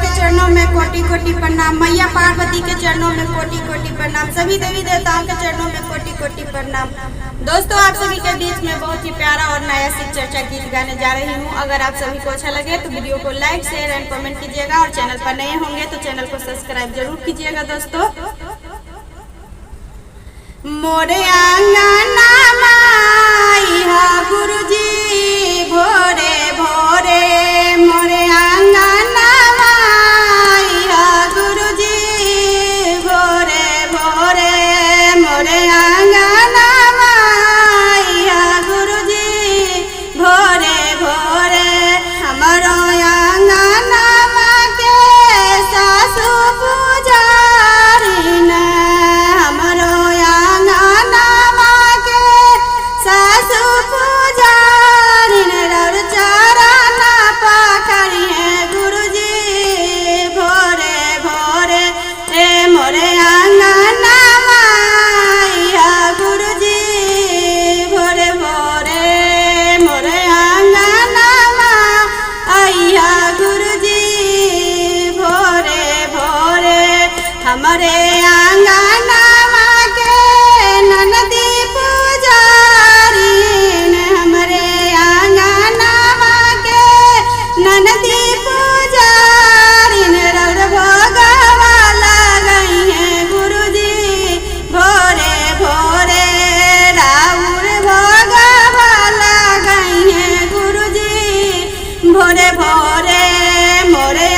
के चरणों में कोटि कोटि प्रणाम, मैया पार्वती के चरणों में कोटि कोटि प्रणाम, सभी देवी देवताओं के चरणों में कोटि कोटि प्रणाम। दोस्तों, आप सभी के बीच में बहुत ही प्यारा और नया शिव चर्चा गीत गाने जा रही हूँ। अगर आप सभी को अच्छा लगे तो वीडियो को लाइक शेयर एंड कमेंट कीजिएगा और चैनल पर नए होंगे तो चैनल को सब्सक्राइब जरूर कीजिएगा। दोस्तों, मोरे आंगना माई हा गुरुजी भोरे भोरे, मोरे आंगना माई हा गुरुजी भोरे भोरे, मोरे आंगना माई हा गुरुजी भोरे भोरे। हमारो आंगना के सासू पुजारी ने, हमारो आंगना के सासू पुजारी ने रौर चरण पकड़ी है गुरुजी भोरे भोरे। रे मोरे आंगना माई हा गुरुजी भोरे भोरे, मोरे आंगना माई हा गुरुजी भोरे भोरे। हमारे आंगना के ननदी पुजारी ने, हमारे आंगना के ननदी पुजारी ने रौर भोगवा लगई है गुरुजी भोरे भोरे, राउर भोगवा लगई है गुरुजी भोरे भोरे। मोरे